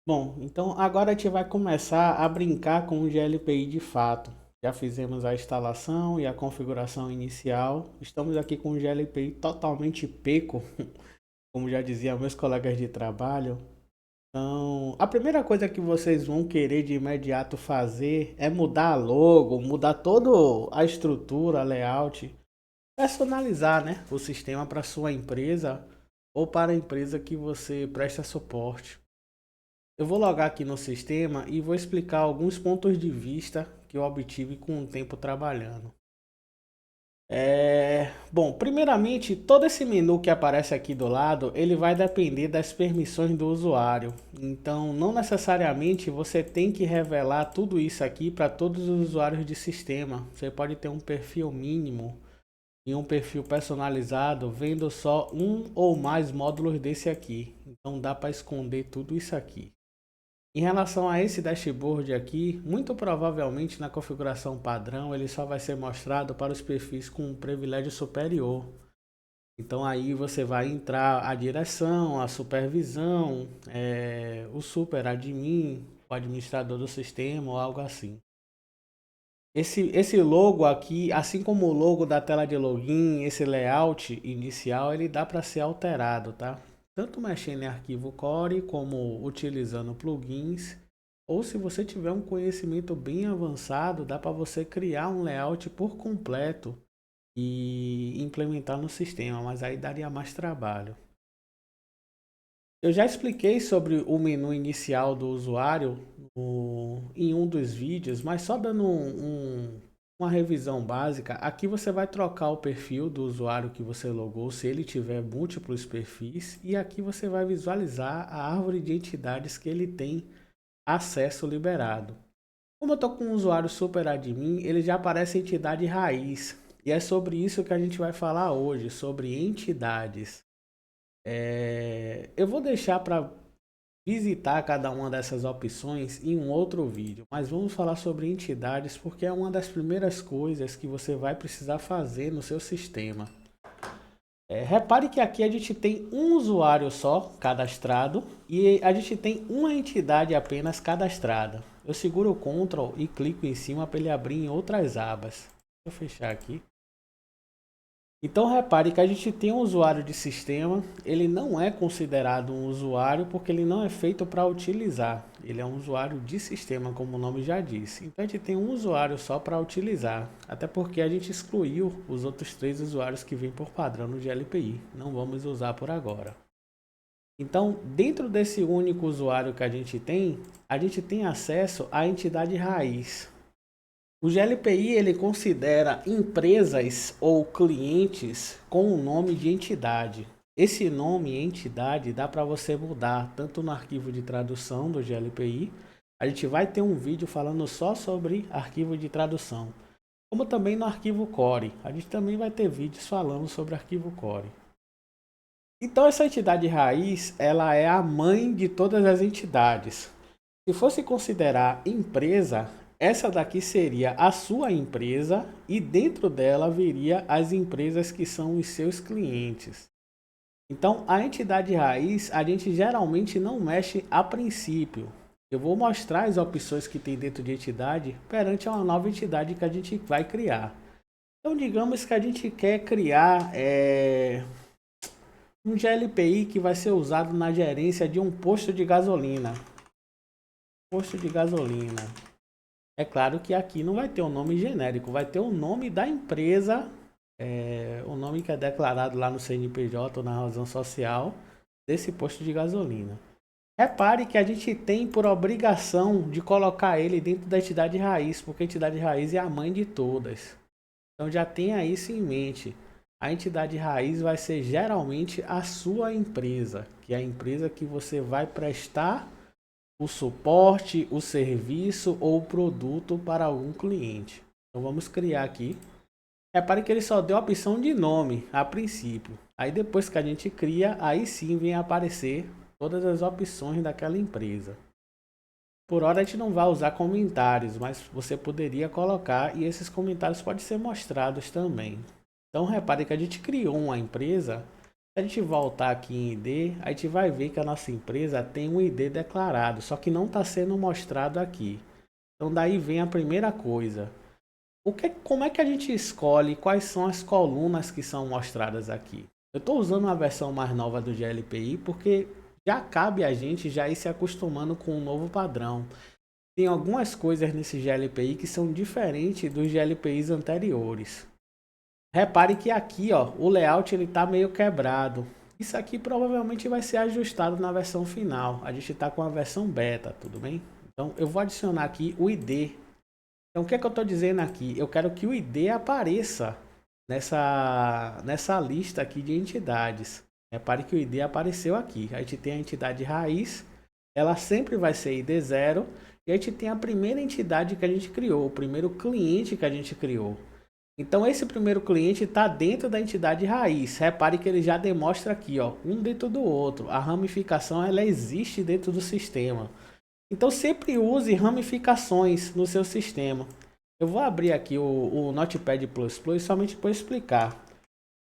Bom, então agora a gente vai começar a brincar com o GLPI de fato. Já fizemos a instalação e a configuração inicial. Estamos aqui com o GLPI totalmente peco, como já diziam meus colegas de trabalho. Então, a primeira coisa que vocês vão querer de imediato fazer é mudar a logo, mudar toda a estrutura, a layout, personalizar, né, o sistema para sua empresa ou para a empresa que você presta suporte. Eu vou logar aqui no sistema e vou explicar alguns pontos de vista que eu obtive com o tempo trabalhando. Bom, primeiramente, todo esse menu que aparece aqui do lado, ele vai depender das permissões do usuário. Então, não necessariamente você tem que revelar tudo isso aqui para todos os usuários de sistema. Você pode ter um perfil mínimo e um perfil personalizado vendo só um ou mais módulos desse aqui. Então, dá para esconder tudo isso aqui. Em relação a esse dashboard aqui, muito provavelmente na configuração padrão ele só vai ser mostrado para os perfis com um privilégio superior. Então aí você vai entrar a direção, a supervisão, o super admin, o administrador do sistema ou algo assim. Esse logo aqui, assim como o logo da tela de login, esse layout inicial, ele dá para ser alterado, tá? Tanto mexendo em arquivo Core, como utilizando plugins, ou se você tiver um conhecimento bem avançado, dá para você criar um layout por completo e implementar no sistema, mas aí daria mais trabalho. Eu já expliquei sobre o menu inicial do usuário em um dos vídeos, mas só dando uma revisão básica, aqui você vai trocar o perfil do usuário que você logou, se ele tiver múltiplos perfis, e aqui você vai visualizar a árvore de entidades que ele tem acesso liberado. Como eu estou com um usuário super admin, ele já aparece entidade raiz, e é sobre isso que a gente vai falar hoje, sobre entidades. Eu vou deixar para visitar cada uma dessas opções em um outro vídeo, mas vamos falar sobre entidades porque é uma das primeiras coisas que você vai precisar fazer no seu sistema. Repare que aqui a gente tem um usuário só cadastrado e a gente tem uma entidade apenas cadastrada. Eu seguro o Ctrl e clico em cima para ele abrir em outras abas. Vou fechar aqui. Então repare que a gente tem um usuário de sistema, ele não é considerado um usuário porque ele não é feito para utilizar. Ele é um usuário de sistema, como o nome já disse. Então a gente tem um usuário só para utilizar, até porque a gente excluiu os outros 3 usuários que vêm por padrão no GLPI. Não vamos usar por agora. Então, dentro desse único usuário que a gente tem acesso à entidade raiz. O GLPI ele considera empresas ou clientes com o nome de entidade. Esse nome entidade dá para você mudar tanto no arquivo de tradução do GLPI. A gente vai ter um vídeo falando só sobre arquivo de tradução, como também no arquivo Core. A gente também vai ter vídeos falando sobre arquivo Core. Então essa entidade raiz, ela é a mãe de todas as entidades. Se fosse considerar empresa, essa daqui seria a sua empresa e dentro dela viria as empresas que são os seus clientes. Então, a entidade raiz, a gente geralmente não mexe a princípio. Eu vou mostrar as opções que tem dentro de entidade perante uma nova entidade que a gente vai criar. Então, digamos que a gente quer criar um GLPI que vai ser usado na gerência de um posto de gasolina. Posto de gasolina. É claro que aqui não vai ter um nome genérico, vai ter o nome da empresa, o nome que é declarado lá no CNPJ ou na razão social desse posto de gasolina. Repare que a gente tem por obrigação de colocar ele dentro da entidade raiz, porque a entidade raiz é a mãe de todas. Então já tenha isso em mente. A entidade raiz vai ser geralmente a sua empresa, que é a empresa que você vai prestar o suporte, o serviço ou o produto para algum cliente. Então vamos criar aqui. Repare que ele só deu a opção de nome a princípio. Aí depois que a gente cria, aí sim vem aparecer todas as opções daquela empresa. Por hora a gente não vai usar comentários, mas você poderia colocar e esses comentários podem ser mostrados também. Então repare que a gente criou uma empresa Se a gente voltar aqui em ID, a gente vai ver que a nossa empresa tem um ID declarado, só que não está sendo mostrado aqui. Então daí vem a primeira coisa. Como é que a gente escolhe quais são as colunas que são mostradas aqui? Eu estou usando uma versão mais nova do GLPI porque já cabe a gente já ir se acostumando com um novo padrão. Tem algumas coisas nesse GLPI que são diferentes dos GLPIs anteriores. Repare que aqui, ó, o layout ele tá meio quebrado. Isso aqui provavelmente vai ser ajustado na versão final. A gente está com a versão beta, tudo bem? Então eu vou adicionar aqui o ID. Então o que é que eu estou dizendo aqui? Eu quero que o ID apareça nessa lista aqui de entidades. Repare que o ID apareceu aqui. A gente tem a entidade raiz, ela sempre vai ser ID 0. E a gente tem a primeira entidade que a gente criou, o primeiro cliente que a gente criou. Então esse primeiro cliente está dentro da entidade raiz. Repare que ele já demonstra aqui, ó, um dentro do outro. A ramificação ela existe dentro do sistema. Então sempre use ramificações no seu sistema. Eu vou abrir aqui o Notepad++ somente para explicar.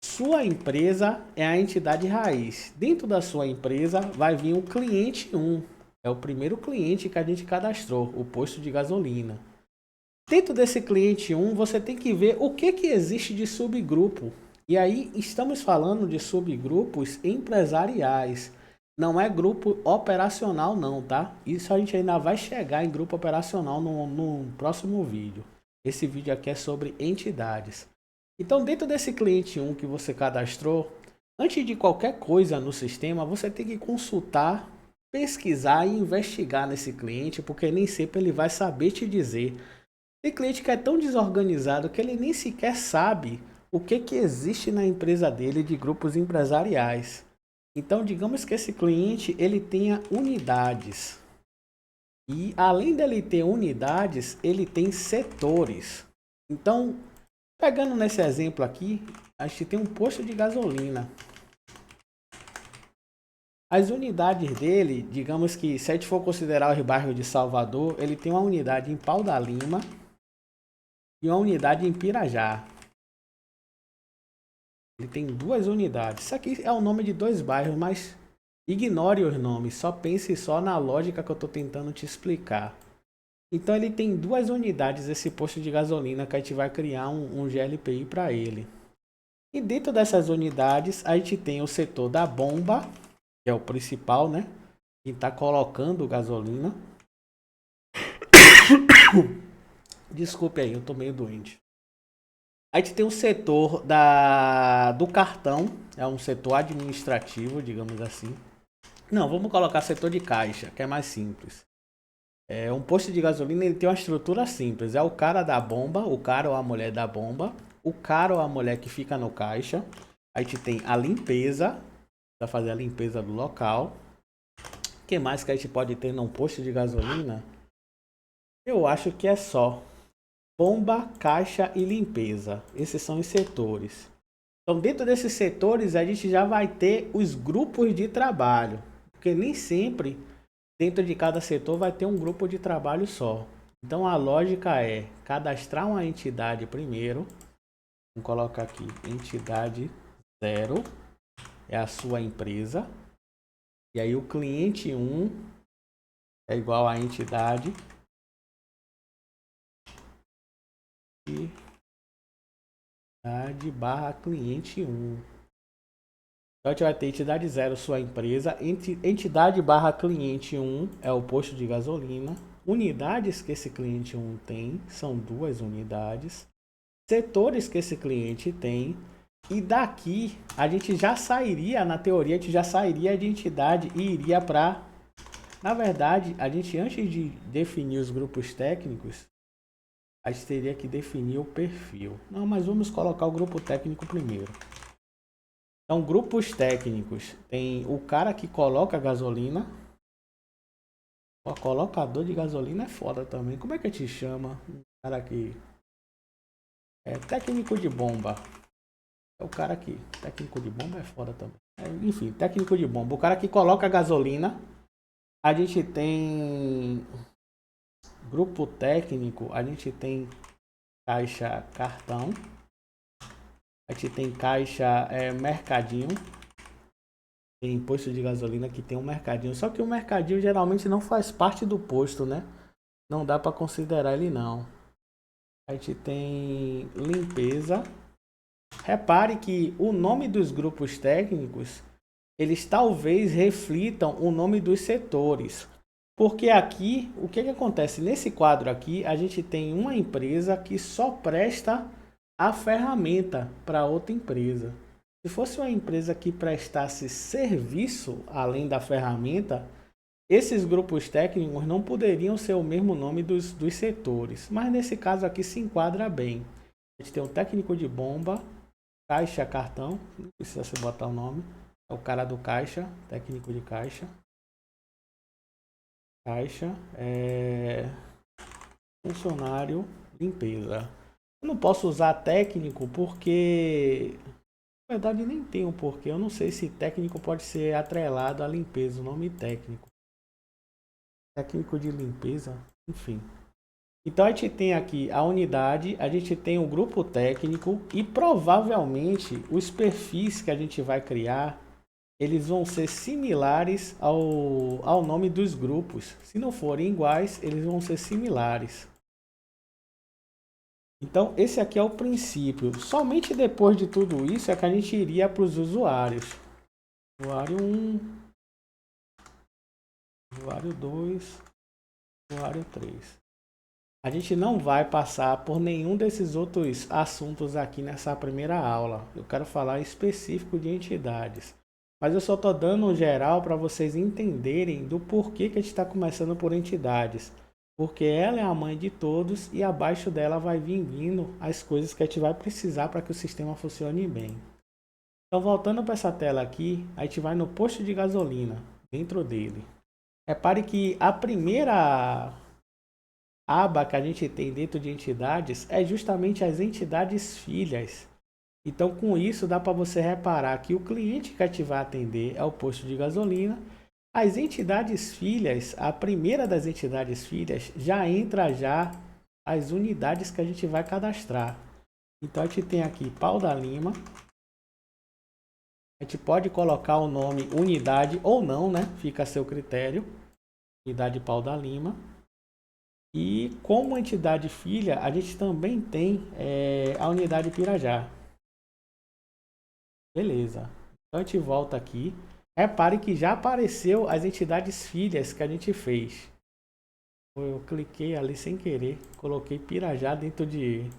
Sua empresa é a entidade raiz. Dentro da sua empresa vai vir o cliente 1. É o primeiro cliente que a gente cadastrou, o posto de gasolina. Dentro desse cliente 1, você tem que ver o que existe de subgrupo. E aí estamos falando de subgrupos empresariais. Não é grupo operacional não, tá? Isso a gente ainda vai chegar em grupo operacional no próximo vídeo. Esse vídeo aqui é sobre entidades. Então dentro desse cliente 1 que você cadastrou, antes de qualquer coisa no sistema, você tem que consultar, pesquisar e investigar nesse cliente, porque nem sempre ele vai saber te dizer. Tem cliente que é tão desorganizado que ele nem sequer sabe o que existe na empresa dele de grupos empresariais. Então, digamos que esse cliente ele tenha unidades. E além dele ter unidades, ele tem setores. Então, pegando nesse exemplo aqui, a gente tem um posto de gasolina. As unidades dele, digamos que se a gente for considerar o bairro de Salvador, ele tem uma unidade em Pau da Lima e uma unidade em Pirajá. Ele tem 2 unidades. Isso aqui é o nome de 2 bairros, mas ignore os nomes. Só pense só na lógica que eu estou tentando te explicar. Então ele tem 2 unidades esse posto de gasolina que a gente vai criar um GLPI para ele. E dentro dessas unidades a gente tem o setor da bomba, que é o principal, né? Que está colocando gasolina. Desculpe aí, eu tô meio doente. A gente tem o setor do cartão, é um setor administrativo, digamos assim. Não, vamos colocar setor de caixa, que é mais simples. Um posto de gasolina ele tem uma estrutura simples. É o cara da bomba, o cara ou a mulher da bomba, o cara ou a mulher que fica no caixa. A gente tem a limpeza, para fazer a limpeza do local. O que mais que a gente pode ter num posto de gasolina? Eu acho que é só bomba, caixa e limpeza. Esses são os setores. Então, dentro desses setores, a gente já vai ter os grupos de trabalho. Porque nem sempre, dentro de cada setor, vai ter um grupo de trabalho só. Então, a lógica é cadastrar uma entidade primeiro. Vamos colocar aqui, entidade 0. É a sua empresa. E aí, o cliente 1 é igual à entidade. Barra cliente 1. Então a gente vai ter entidade 0, sua empresa. Entidade barra cliente 1 é o posto de gasolina. Unidades que esse cliente 1 tem são 2 unidades. Setores que esse cliente tem. E daqui a gente já sairia, na teoria, a gente já sairia de entidade e iria para... Na verdade, a gente antes de definir os grupos técnicos, a gente teria que definir o perfil. Não, mas vamos colocar o grupo técnico primeiro. Então, grupos técnicos. Tem o cara que coloca gasolina. O colocador de gasolina é foda também. Como é que a gente chama? O cara que... técnico de bomba. É o cara que... Técnico de bomba é foda também. Enfim, técnico de bomba. O cara que coloca gasolina. A gente tem... Grupo técnico, a gente tem caixa cartão, a gente tem caixa mercadinho, Tem posto de gasolina que tem um mercadinho. Só que o mercadinho geralmente não faz parte do posto, né? Não dá para considerar ele não. A gente tem limpeza. Repare que o nome dos grupos técnicos, eles talvez reflitam o nome dos setores. Porque aqui, o que acontece? Nesse quadro aqui, a gente tem uma empresa que só presta a ferramenta para outra empresa. Se fosse uma empresa que prestasse serviço além da ferramenta, esses grupos técnicos não poderiam ser o mesmo nome dos setores. Mas nesse caso aqui se enquadra bem. A gente tem um técnico de bomba, caixa, cartão, não precisa se botar o nome. É o cara do caixa, técnico de caixa. Caixa, funcionário, limpeza. Eu não posso usar técnico porque, na verdade, nem tem um porquê. Eu não sei se técnico pode ser atrelado à limpeza, o nome técnico. Técnico de limpeza, enfim. Então a gente tem aqui a unidade, a gente tem o grupo técnico e provavelmente os perfis que a gente vai criar, eles vão ser similares ao nome dos grupos. Se não forem iguais, eles vão ser similares. Então esse aqui é o princípio. Somente depois de tudo isso é que a gente iria para os usuários. Usuário 1, usuário 2, usuário 3. A gente não vai passar por nenhum desses outros assuntos aqui nessa primeira aula. Eu quero falar específico de entidades. Mas eu só estou dando um geral para vocês entenderem do porquê que a gente está começando por entidades. Porque ela é a mãe de todos e abaixo dela vai vindo as coisas que a gente vai precisar para que o sistema funcione bem. Então voltando para essa tela aqui, a gente vai no posto de gasolina, dentro dele. Repare que a primeira aba que a gente tem dentro de entidades é justamente as entidades filhas. Então, com isso, dá para você reparar que o cliente que a gente vai atender é o posto de gasolina. As entidades filhas, a primeira das entidades filhas, já entra já as unidades que a gente vai cadastrar. Então, a gente tem aqui Pau da Lima. A gente pode colocar o nome unidade ou não, né? Fica a seu critério. Unidade Pau da Lima. E como entidade filha, a gente também tem a unidade Pirajá. Beleza. Então a gente volta aqui. Repare que já apareceu as entidades filhas que a gente fez. Eu cliquei ali sem querer. Coloquei Pirajá dentro de...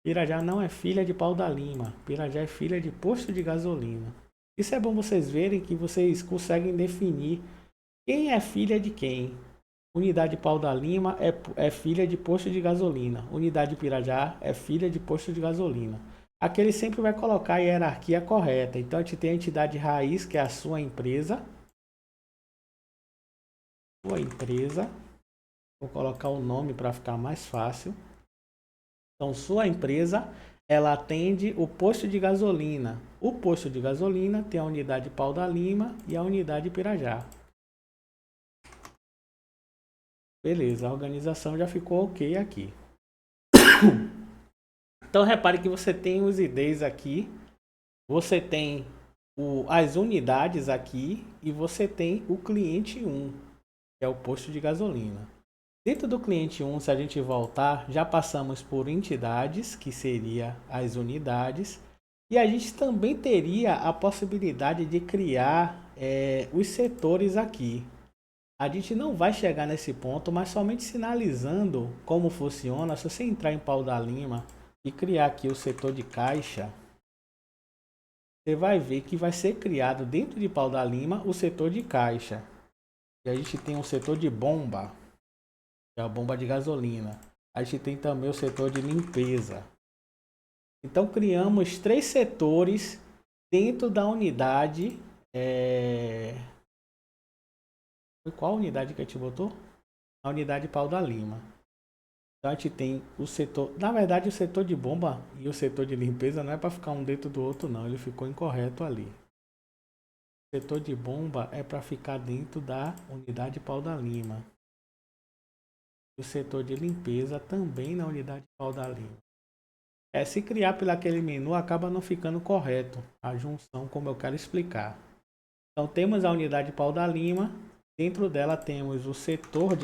Pirajá não é filha de Pau da Lima. Pirajá é filha de posto de gasolina. Isso é bom vocês verem que vocês conseguem definir quem é filha de quem. Unidade Pau da Lima é filha de posto de gasolina. Unidade Pirajá é filha de posto de gasolina. Aqui ele sempre vai colocar a hierarquia correta. Então a gente tem a entidade raiz, que é a sua empresa. Sua empresa. Vou colocar o nome para ficar mais fácil. Então sua empresa, ela atende o posto de gasolina. O posto de gasolina tem a unidade Pau da Lima e a unidade Pirajá. Beleza, a organização já ficou ok aqui. Então repare que você tem os IDs aqui, você tem as unidades aqui e você tem o cliente 1, que é o posto de gasolina. Dentro do cliente 1, se a gente voltar, já passamos por entidades, que seria as unidades, e a gente também teria a possibilidade de criar os setores aqui. A gente não vai chegar nesse ponto, mas somente sinalizando como funciona. Se você entrar em Pau da Lima e criar aqui o setor de caixa, você vai ver que vai ser criado dentro de Pau da Lima o setor de caixa. E a gente tem o setor de bomba, que é a bomba de gasolina. A gente tem também o setor de limpeza. Então criamos 3 setores dentro da unidade. Foi qual unidade que a gente botou? A unidade Pau da Lima. Então a gente tem o setor, na verdade o setor de bomba e o setor de limpeza não é para ficar um dentro do outro não, ele ficou incorreto ali. O setor de bomba é para ficar dentro da unidade Pau da Lima. O setor de limpeza também na unidade Pau da Lima. Se criar pelo aquele menu acaba não ficando correto a junção como eu quero explicar. Então temos a unidade Pau da Lima, dentro dela temos o setor de